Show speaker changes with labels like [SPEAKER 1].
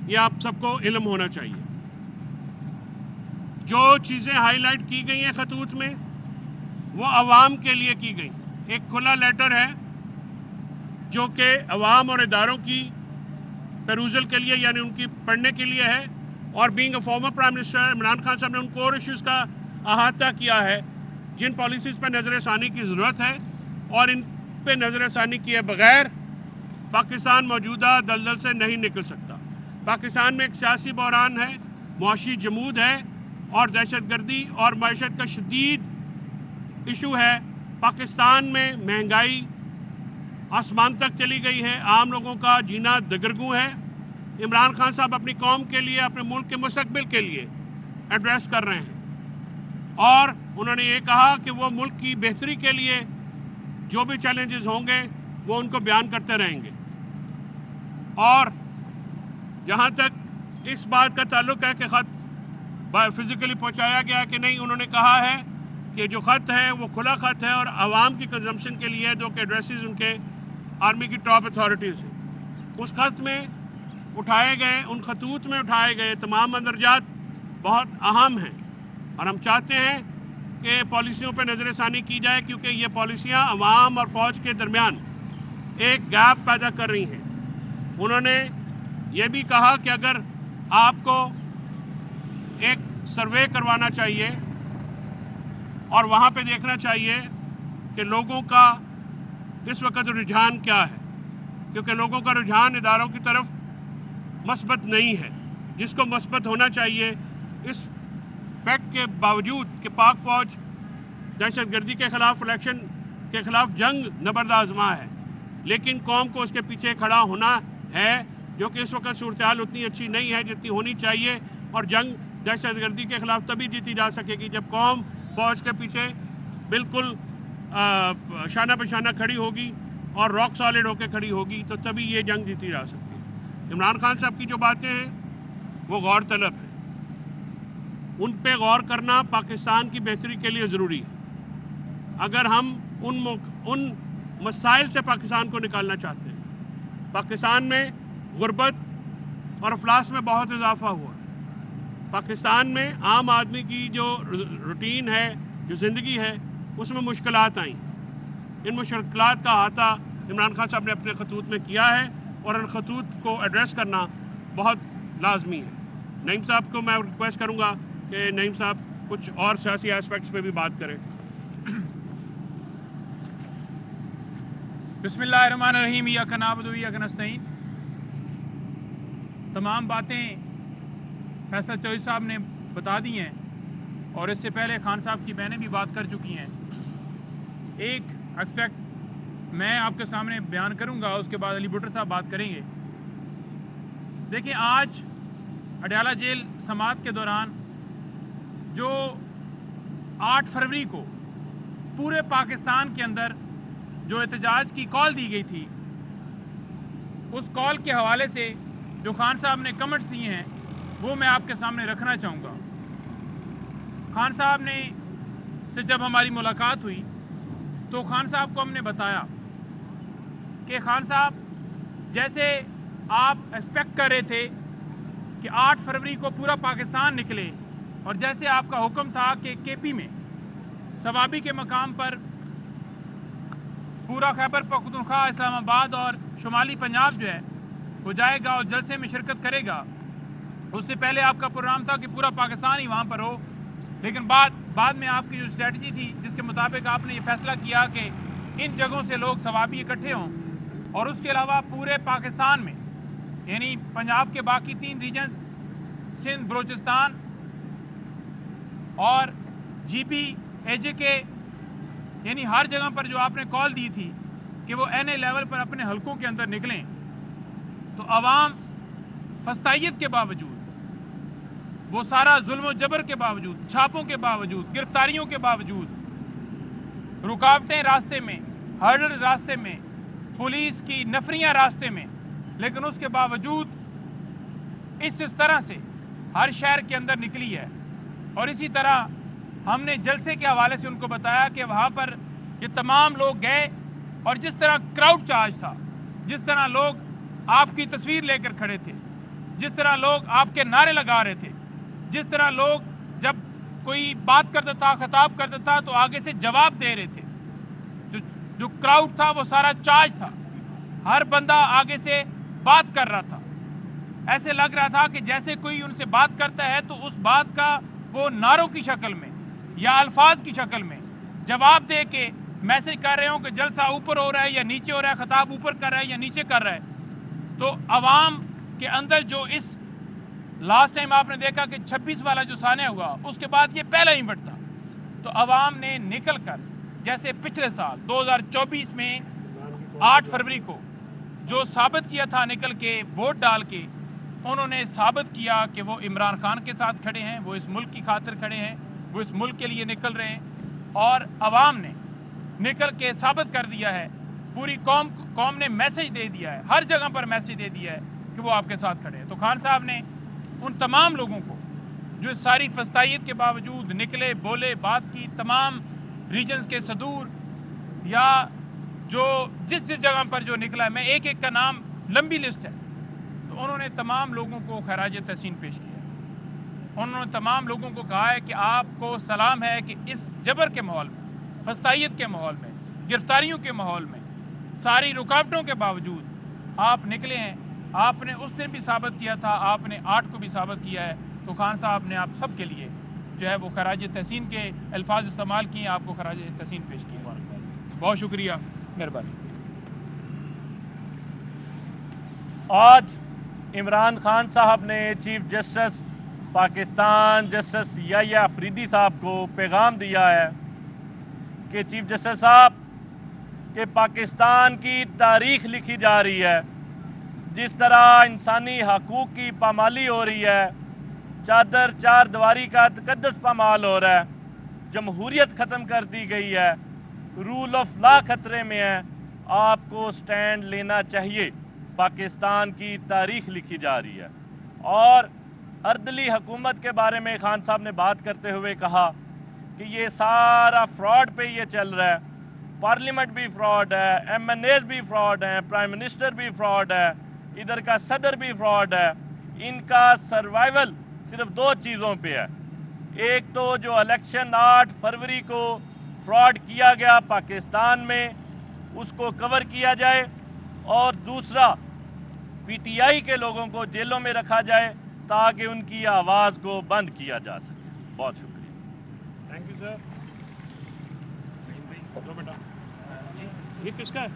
[SPEAKER 1] ये आप सबको इल्म होना चाहिए। जो चीज़ें हाईलाइट की गई हैं खतूत में वो अवाम के लिए की गई। एक खुला लेटर है जो कि अवाम और इदारों की पेरूजल के लिए यानी उनकी पढ़ने के लिए है, और being a former prime minister Imran Khan साहब ने उन कोर इश्यूज़ का अहाता किया है जिन पॉलिसीज़ पर नज़र षानी की ज़रूरत है, और इन पे नज़र षानी किए बगैर पाकिस्तान मौजूदा दलदल से नहीं निकल सकता। पाकिस्तान में एक सियासी बहरान है, मुआशी जमूद है और दहशतगर्दी और मईशत का शदीद इशू है। पाकिस्तान में महंगाई आसमान तक चली गई है, आम लोगों का जीना दगरगू है। इमरान खान साहब अपनी कौम के लिए, अपने मुल्क के मुस्तकबिल के लिए एड्रेस कर रहे हैं, और उन्होंने ये कहा कि वो मुल्क की बेहतरी के लिए जो भी चैलेंजेस होंगे वो उनको बयान करते रहेंगे। और जहाँ तक इस बात का ताल्लुक है कि ख़त फिज़िकली पहुँचाया गया कि नहीं, उन्होंने कहा है कि जो ख़त है वो खुला ख़त है और आवाम की कंजम्पशन के लिए है, जो कि एड्रेसेस उनके आर्मी की टॉप अथॉरिटीज़ हैं। उस ख़त में उठाए गए, उन खतूत में उठाए गए तमाम मंदरजात बहुत अहम हैं, और हम चाहते हैं कि पॉलिसियों पर नज़र षानी की जाए, क्योंकि ये पॉलिसियाँ अवाम और फ़ौज के दरमियान एक गैप पैदा कर रही हैं। उन्होंने ये भी कहा कि अगर आपको एक सर्वे करवाना चाहिए और वहाँ पे देखना चाहिए कि लोगों का इस वक्त रुझान क्या है, क्योंकि लोगों का रुझान इदारों की तरफ मस्बत नहीं है जिसको मस्बत होना चाहिए। इस फैक्ट के बावजूद कि पाक फ़ौज दहशतगर्दी के ख़िलाफ़, इलेक्शन के ख़िलाफ़ जंग नबर्द आज़मा है, लेकिन कौम को उसके पीछे खड़ा होना है, जो कि इस वक्त सूरत हाल उतनी अच्छी नहीं है जितनी होनी चाहिए। और जंग दहशतगर्दी के ख़िलाफ़ तभी जीती जा सकेगी जब कौम फ़ौज के पीछे बिल्कुल शाना बशाना खड़ी होगी और रॉक सॉलिड होकर खड़ी होगी, तो तभी ये जंग जीती जा सकती है। इमरान खान साहब की जो बातें हैं वो गौर तलब है, उन पे गौर करना पाकिस्तान की बेहतरी के लिए ज़रूरी है। अगर हम उन मसाइल से पाकिस्तान को निकालना चाहते हैं, पाकिस्तान में गुर्बत और अफलास में बहुत इजाफा हुआ। पाकिस्तान में आम आदमी की जो रूटीन है, जो ज़िंदगी है, उसमें मुश्किलात आई। इन मुश्किलात का अहाता इमरान खान साहब ने अपने खतूत में किया है, और इन खतूत को एड्रेस करना बहुत लाजमी है। नईम साहब को मैं रिक्वेस्ट करूँगा कि नईम साहब कुछ और सियासी एस्पेक्ट्स पे भी बात करें।
[SPEAKER 2] बिस्मिल्लाहिर्रहमानिर्रहीम, इय्याका नअबुदु व इय्याका नस्तईन। तमाम बातें फैसल चौधरी साहब ने बता दी हैं, और इससे पहले खान साहब की बहनें भी बात कर चुकी हैं। एक एस्पेक्ट मैं आपके सामने बयान करूंगा, उसके बाद अली भुट्टर साहब बात करेंगे। देखिए, आज अडयाला जेल समाअत के दौरान जो 8 फरवरी को पूरे पाकिस्तान के अंदर जो एहतजाज की कॉल दी गई थी, उस कॉल के हवाले से जो खान साहब ने कमेंट्स दिए हैं वो मैं आपके सामने रखना चाहूँगा। खान साहब ने से जब हमारी मुलाकात हुई तो खान साहब को हमने बताया कि खान साहब, जैसे आप एक्सपेक्ट कर रहे थे कि 8 फरवरी को पूरा पाकिस्तान निकले, और जैसे आपका हुक्म था कि केपी में सवाबी के मकाम पर पूरा खैबर पख्तूनख्वा, इस्लामाबाद और शुमाली पंजाब जो है वो जाएगा और जलसे में शिरकत करेगा, उससे पहले आपका प्रोग्राम था कि पूरा पाकिस्तान ही वहाँ पर हो। लेकिन बाद में आपकी जो स्ट्रेटजी थी, जिसके मुताबिक आपने ये फैसला किया कि इन जगहों से लोग सवाबी इकट्ठे हों, और उसके अलावा पूरे पाकिस्तान में यानी पंजाब के बाकी 3 रीजन्स, सिंध, बलोचिस्तान और GP, AJK, यानी हर जगह पर जो आपने कॉल दी थी कि वो NA लेवल पर अपने हलकों के अंदर निकलें, तो अवाम फस्तायत के बावजूद, वो सारा जुल्म और जबर के बावजूद, छापों के बावजूद, गिरफ्तारियों के बावजूद, रुकावटें रास्ते में, हर्डल रास्ते में, पुलिस की नफरियां रास्ते में, लेकिन उसके बावजूद इस तरह से हर शहर के अंदर निकली है। और इसी तरह हमने जलसे के हवाले से उनको बताया कि वहाँ पर ये तमाम लोग गए, और जिस तरह क्राउड चार्ज था, जिस तरह लोग आपकी तस्वीर लेकर खड़े थे, जिस तरह लोग आपके नारे लगा रहे थे, जिस तरह लोग जब कोई बात करता था, खिताब करता था, तो आगे से जवाब दे रहे थे। जो क्राउड था वो सारा चार्ज था, हर बंदा आगे से बात कर रहा था। ऐसे लग रहा था कि जैसे कोई उनसे बात करता है तो उस बात का वो नारों की शक्ल में या अल्फाज की शक्ल में जवाब दे के मैसेज कर रहे हो कि जलसा ऊपर हो रहा है या नीचे हो रहा है, खिताब ऊपर कर रहा है या नीचे कर रहा है। तो अवाम के अंदर जो इस लास्ट टाइम आपने देखा कि 26 वाला जो सानिया हुआ, उसके बाद ये पहला इवेंट था। तो अवाम ने निकल कर, जैसे पिछले साल 2024 में 8 फरवरी को जो साबित किया था, निकल के वोट डाल के उन्होंने साबित किया कि वो इमरान खान के साथ खड़े हैं, वो इस मुल्क की खातिर खड़े हैं, वो इस मुल्क के लिए निकल रहे हैं। और अवाम ने निकल के साबित कर दिया है, पूरी कौम ने मैसेज दे दिया है, हर जगह पर मैसेज दे दिया है कि वो आपके साथ खड़े हैं। तो खान साहब ने उन तमाम लोगों को जो इस सारी फस्तायत के बावजूद निकले, बोले, बात की, तमाम रीजन्स के सदूर या जो जिस जगह पर जो निकला है, मैं एक एक का नाम, लंबी लिस्ट है, तो उन्होंने तमाम लोगों को खराज तहसीन पेश किया। उन्होंने तमाम लोगों को कहा है कि आपको सलाम है कि इस जबर के माहौल में, फस्तायत के माहौल में, गिरफ्तारियों के माहौल में, सारी रुकावटों के बावजूद आप निकले हैं। आपने उस दिन भी साबित किया था, आपने 8 को भी साबित किया है। तो खान साहब ने आप सब के लिए जो है वो खराज तहसीन के अल्फाज इस्तेमाल किए, आपको खराज तहसीन पेश किए। बहुत शुक्रिया, मेहरबानी।
[SPEAKER 3] आज इमरान खान साहब ने chief justice Pakistan justice Yahya Afridi साहब को पैगाम दिया है कि चीफ जस्टिस साहब कि पाकिस्तान की तारीख लिखी जा रही है, जिस तरह इंसानी हकूक़ की पामाली हो रही है, चादर चार दीवारी का तकद्दस पामाल हो रहा है, जमहूरियत ख़त्म कर दी गई है, रूल ऑफ लॉ खतरे में है, आपको स्टैंड लेना चाहिए। पाकिस्तान की तारीख लिखी जा रही है। और अर्दली हुकूमत के बारे में खान साहब ने बात करते हुए कहा कि ये सारा फ्रॉड पे ये चल रहा है, पार्लियामेंट भी फ्रॉड है, MNAs भी फ्रॉड हैं, प्राइम मिनिस्टर भी फ्रॉड है, इधर का सदर भी फ्रॉड है। इनका सर्वाइवल सिर्फ 2 चीज़ों पे है, एक तो जो इलेक्शन 8 फरवरी को फ्रॉड किया गया पाकिस्तान में, उसको कवर किया जाए, और दूसरा PTI के लोगों को जेलों में रखा जाए ताकि उनकी आवाज़ को बंद किया जा सके। बहुत शुक्रिया।
[SPEAKER 1] Thank you sir. लो बेटा, ये किसका है?